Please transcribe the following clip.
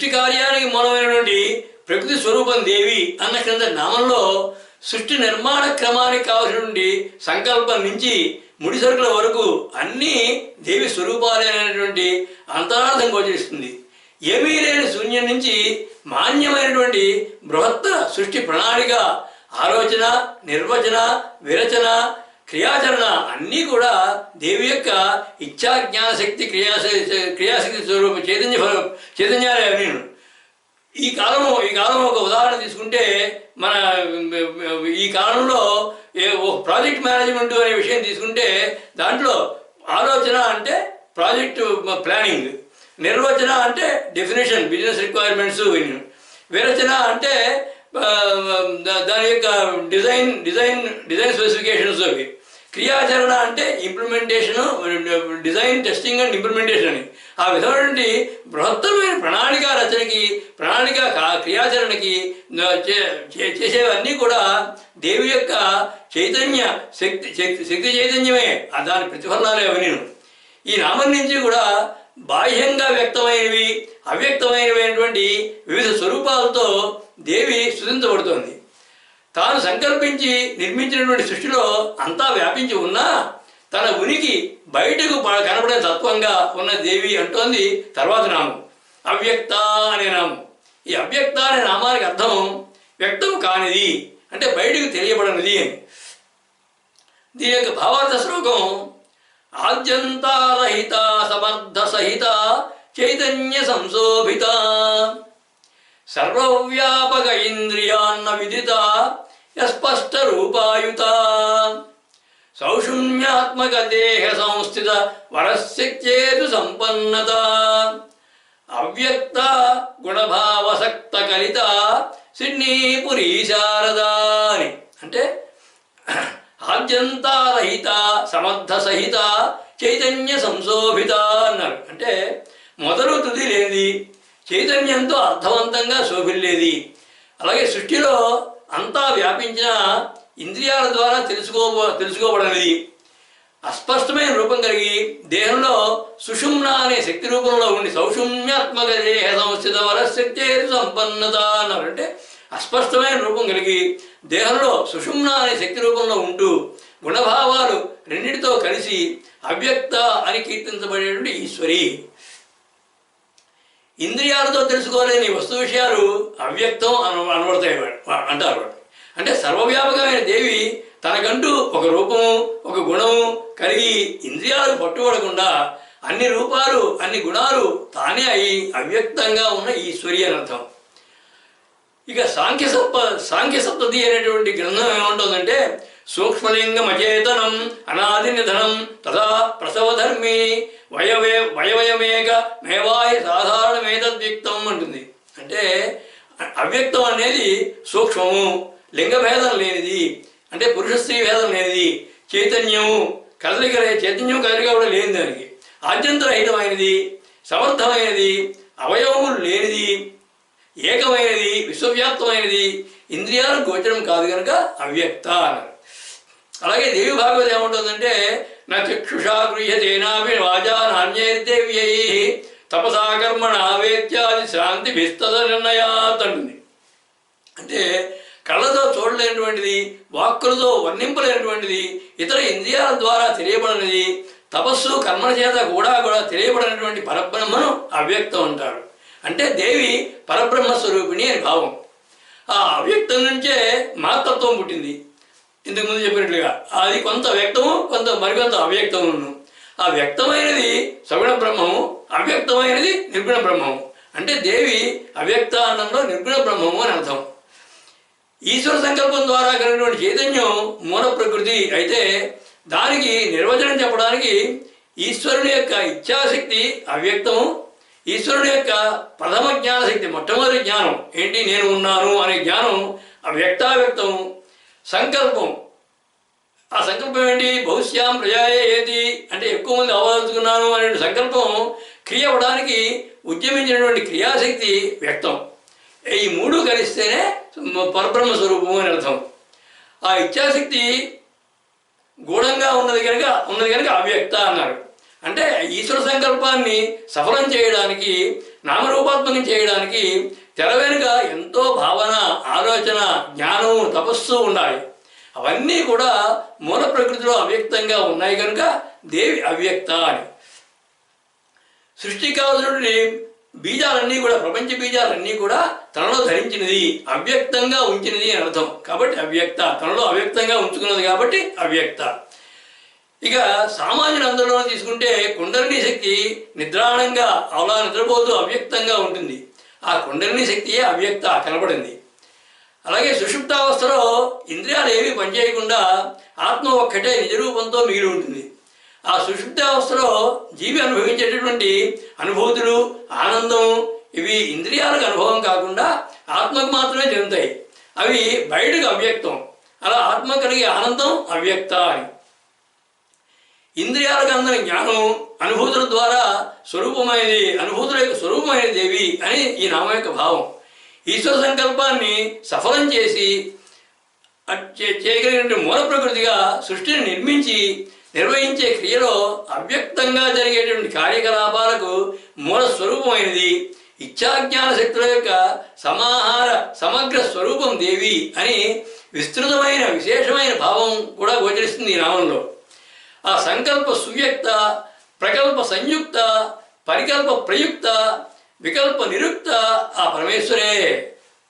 సృష్టి కార్యానికి మూలమైనటువంటి ప్రకృతి స్వరూపం దేవి అన్న కింద నామంలో సృష్టి నిర్మాణ క్రమానికి కావలసినటువంటి సంకల్పం నుంచి ముడి సరుకుల వరకు అన్నీ దేవి స్వరూపాలైనటువంటి అంతరార్థం గోచరిస్తుంది. ఏమీ లేని శూన్యం నుంచి మాన్యమైనటువంటి బృహత్తర సృష్టి ప్రణాళిక, ఆలోచన, నిర్వచన, విరచన, క్రియాచరణ అన్నీ కూడా దేవి యొక్క ఇచ్ఛా జ్ఞానశక్తి క్రియాశక్తి స్వరూప చైతన్యాలే అన్నీ. ఈ కాలం ఒక ఉదాహరణ తీసుకుంటే మన ఈ కాలంలో ఒక ప్రాజెక్ట్ మేనేజ్మెంట్ అనే విషయం తీసుకుంటే దాంట్లో ఆలోచన అంటే ప్రాజెక్టు ప్లానింగ్, నిర్వచన అంటే డెఫినేషన్ బిజినెస్ రిక్వైర్మెంట్స్, విరచన అంటే దాని యొక్క డిజైన్ స్పెసిఫికేషన్స్ అవి, క్రియాచరణ అంటే implementation, design, testing and implementation అని. ఆ విధమైనటువంటి బృహత్తరమైన ప్రణాళిక రచనకి, ప్రణాళిక క్రియాచరణకి చేసేవన్నీ కూడా దేవి యొక్క చైతన్య శక్తి చైతన్యమే, దాని ప్రతిఫలనాలే అవన్నీ. ఈ నామం నుంచి కూడా బాహ్యంగా వ్యక్తమైనవి, అవ్యక్తమైనటువంటి వివిధ స్వరూపాలతో దేవి స్తుతించబడుతోంది. తాను సంకల్పించి నిర్మించినటువంటి సృష్టిలో అంతా వ్యాపించి ఉన్నా తన ఉనికి బయటకు కనపడే తత్వంగా ఉన్న దేవి అంటోంది తర్వాత నామం అవ్యక్త అనే నామం. ఈ అవ్యక్త అనే నామానికి అర్థం వ్యక్తం కానిది, అంటే బయటకు తెలియబడనిది అని. దీని యొక్క భావార్థ శ్లోకం ఆద్యంతారహిత సమర్థ సహిత చైతన్య సంశోభిత సర్వవ్యాపక ఇంద్రియాన్న విదిత యస్పష్ట రూపాయుత సౌషుమ్యాత్మక దేహ సంస్థిత వరశక్చేతు సంపన్నత అవ్యక్త గుణభావసక్త కలిత సిడ్నీపురీ శారదా అని. అంటే ఆద్యంతారహిత సమర్థ సహిత చైతన్య సంశోభిత అన్నారు. అంటే మొదలు తుది లేనిది, చైతన్యంతో అర్థవంతంగా శోభిల్లేది. అలాగే సృష్టిలో అంతా వ్యాపించిన ఇంద్రియాల ద్వారా తెలుసుకోబడనిది, అస్పష్టమైన రూపం కలిగి దేహంలో సుషుమ్న అనే శక్తి రూపంలో ఉండి సౌషుమ్యాత్మక దేహ సంస్థిత వరశక్తి సంపన్నత అన్నారు. అంటే అస్పష్టమైన రూపం కలిగి దేహంలో సుషుమ్న అనే శక్తి రూపంలో ఉంటూ గుణభావాలు రెండింటితో కలిసి అవ్యక్త అని కీర్తించబడేటువంటి ఈశ్వరి. ఇంద్రియాలతో తెలుసుకోలేని వస్తు విషయాలు అవ్యక్తం అనబడతాయి అంటారు. అంటే సర్వవ్యాపకమైన దేవి తనకంటూ ఒక రూపము, ఒక గుణము కలిగి ఇంద్రియాలకు పట్టుబడకుండా అన్ని రూపాలు, అన్ని గుణాలు తానే అయి అవ్యక్తంగా ఉన్న ఈశ్వరి అని అర్థం. ఇక సాంఖ్యసప్తతి అనేటువంటి గ్రంథం ఏమంటుందంటే సూక్ష్మలింగం అచేతనం అనాది నిధనం తథా ప్రసవధర్మి వయవయమేక మేవాయి సాధారణమేతద్వ్యక్తం అంటుంది. అంటే అవ్యక్తం అనేది సూక్ష్మము, లింగభేదం లేనిది, అంటే పురుష స్త్రీ భేదం లేనిది, చైతన్యము చైతన్యం కదలిక కూడా లేని దానికి, ఆద్యంతరహితమైనది, సమర్థమైనది, అవయవములు లేనిది, ఏకమైనది, విశ్వవ్యాప్తమైనది, ఇంద్రియాలు గోచరం కాదు కనుక అవ్యక్త అన్నారు. అలాగే దేవి భాగవతం ఏముంటుందంటే నా చక్షుషా గృహ్యతేనాపి వాజా నాణ్యైర్దేవ్యై తపసా కర్మణ వేత్యాది శాంతి విస్తద నిర్ణయాత్ అంటుంది. అంటే కళ్ళతో చూడలేనటువంటిది, వాక్కులతో వర్ణింపలేనటువంటిది, ఇతర ఇంద్రియాల ద్వారా తెలియబడినది, తపస్సు కర్మల చేత కూడా తెలియబడినటువంటి పరబ్రహ్మను అవ్యక్తం అంటారు. అంటే దేవి పరబ్రహ్మ స్వరూపిణి అని భావం. ఆ అవ్యక్తం నుంచే మాతత్వం పుట్టింది. ఇంతకుముందు చెప్పినట్లుగా అది కొంత వ్యక్తము, మరికొంత అవ్యక్తమును. ఆ వ్యక్తమైనది సగుణ బ్రహ్మము, అవ్యక్తమైనది నిర్గుణ బ్రహ్మము. అంటే దేవి అవ్యక్తానంలో నిర్గుణ బ్రహ్మము అని అర్థం. ఈశ్వర సంకల్పం ద్వారా కలిగినటువంటి చైతన్యం మూల ప్రకృతి అయితే దానికి నిర్వచనం చెప్పడానికి ఈశ్వరుని యొక్క ఇచ్ఛాశక్తి అవ్యక్తము, ఈశ్వరుని యొక్క ప్రథమ జ్ఞానశక్తి మొట్టమొదటి జ్ఞానం ఏంటి, నేను ఉన్నాను అనే జ్ఞానం అవ్యక్తావ్యక్తము. సంకల్పం, ఆ సంకల్పం ఏంటి, బహుశ్యాం ప్రజాయే ఏది అంటే ఎక్కువ మంది అవదలుచుకున్నాను అనే సంకల్పం క్రియ అవ్వడానికి ఉద్యమించినటువంటి క్రియాశక్తి వ్యక్తం. ఈ మూడు కలిస్తేనే పరబ్రహ్మ స్వరూపము అని అర్థం. ఆ ఇచ్ఛాశక్తి గూఢంగా ఉన్నది కనుక అవ్యక్త అన్నారు. అంటే ఈశ్వర సంకల్పాన్ని సఫలం చేయడానికి నామరూపాత్మకం చేయడానికి తెర వెనుక ఎంతో భావన, ఆలోచన, జ్ఞానం, తపస్సు ఉండాలి. అవన్నీ కూడా మూల ప్రకృతిలో అవ్యక్తంగా ఉన్నాయి కనుక దేవి అవ్యక్త అని. సృష్టికి కావాల్సినటువంటి బీజాలన్నీ కూడా, ప్రపంచ బీజాలన్నీ కూడా తనలో ధరించినది, అవ్యక్తంగా ఉంచినది అని అర్థం. కాబట్టి అవ్యక్త, తనలో అవ్యక్తంగా ఉంచుకున్నది కాబట్టి అవ్యక్త. ఇక సామాన్యులందరిలో తీసుకుంటే కుండలిని శక్తి నిద్రాణంగా అలా నిద్రపోతూ అవ్యక్తంగా ఉంటుంది. ఆ కుండలిని శక్తియే అవ్యక్త కనబడింది. అలాగే సుషుప్తావస్థలో ఇంద్రియాలు ఏమీ పనిచేయకుండా ఆత్మ ఒక్కటే నిజరూపంతో మిగిలి ఉంటుంది. ఆ సుషుప్తావస్థలో జీవి అనుభవించేటటువంటి అనుభూతులు, ఆనందం ఇవి ఇంద్రియాలకు అనుభవం కాకుండా ఆత్మకు మాత్రమే చెందుతాయి. అవి బయటకు అవ్యక్తం. అలా ఆత్మ కలిగే ఆనందం అవ్యక్త అని. ఇంద్రియాలకు అందని జ్ఞానం అనుభూతుల ద్వారా స్వరూపమైనది, అనుభూతుల యొక్క స్వరూపమైన దేవి అని ఈ నామం యొక్క భావం. ఈశ్వర సంకల్పాన్ని సఫలం చేసి చేయగలిగినటువంటి మూల ప్రకృతిగా సృష్టిని నిర్మించి నిర్వహించే క్రియలో అవ్యక్తంగా జరిగేటువంటి కార్యకలాపాలకు మూల స్వరూపమైనది. ఇచ్ఛాజ్ఞాన శక్తుల యొక్క సమగ్ర స్వరూపం దేవి అని విస్తృతమైన విశేషమైన భావం కూడా గోచరిస్తుంది ఈ నామంలో. ఆ సంకల్ప సువ్యక్త, ప్రకల్ప సంయుక్త, పరికల్ప ప్రయుక్త, వికల్ప నిరుక్త ఆ పరమేశ్వరే.